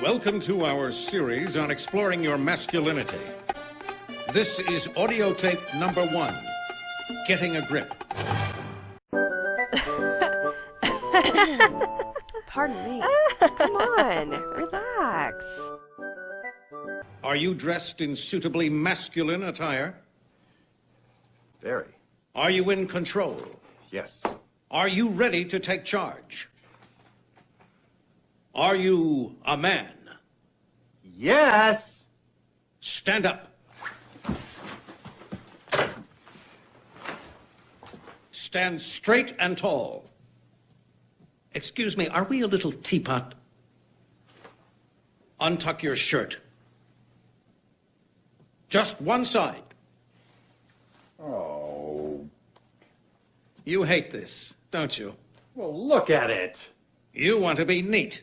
Welcome to our series on exploring your masculinity. This is audio tape number 1, Getting a Grip. Pardon me. Come on, relax. Are you dressed in suitably masculine attire? Very. Are you in control? Yes. Are you ready to take charge? Are you a man? Yes! Stand up. Stand straight and tall. Excuse me, are we a little teapot? Untuck your shirt. Just one side. Oh. You hate this, don't you? Well, look at it. You want to be neat.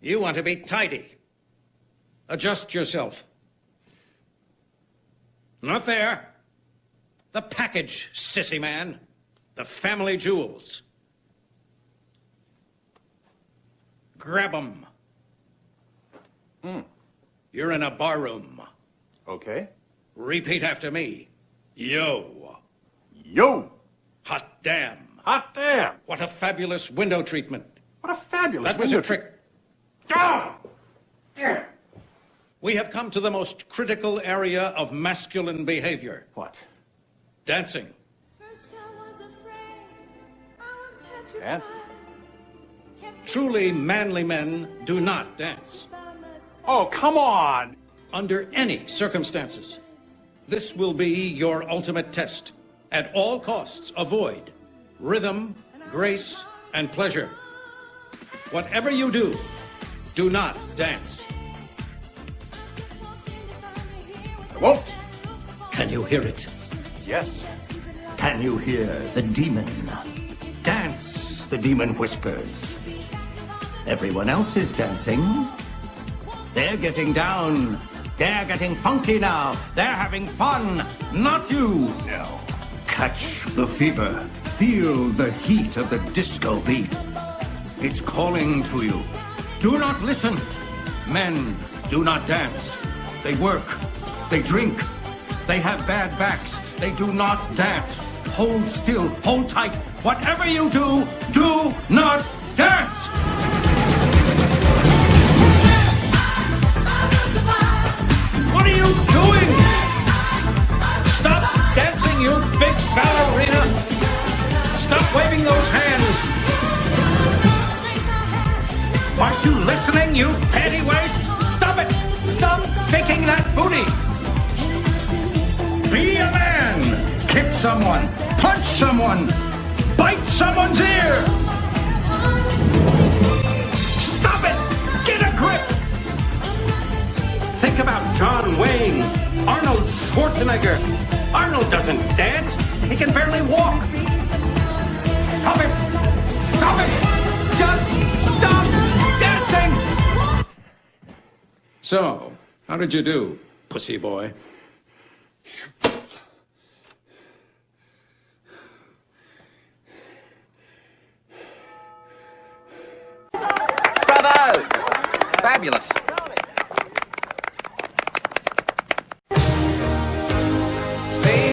You want to be tidy. Adjust yourself. Not there. The package, sissy man. The family jewels. Grab 'em. You're in a barroom. Okay. Repeat after me. Yo. Yo! Hot damn. Hot damn! What a fabulous window treatment. What a fabulous That was a window trick. We have come to the most critical area of masculine behavior. What? Dancing. First I was afraid, I was petrified. Dance? Truly manly men do not dance. Oh, come on! Under any circumstances. This will be your ultimate test. At all costs, avoid rhythm, grace, and pleasure. Whatever you do not dance. I won't. Can you hear it? Yes. Can you hear the demon? Dance, the demon whispers. Everyone else is dancing. They're getting down. They're getting funky now. They're having fun. Not you. No. Catch the fever. Feel the heat of the disco beat. It's calling to you. Do not listen. Men do not dance. They work. They drink. They have bad backs. They do not dance. Hold still. Hold tight. Whatever you do not dance. What are you doing? Stop dancing, you big ballerina. Stop waving those hands. Aren't you listening, you panty waist? Stop it! Stop shaking that booty! Be a man! Kick someone! Punch someone! Bite someone's ear! Stop it! Get a grip! Think about John Wayne, Arnold Schwarzenegger. Arnold doesn't dance. He can barely walk. Stop it! Stop it! Just stop dancing! So, how did you do, pussy boy? Bravo! Fabulous.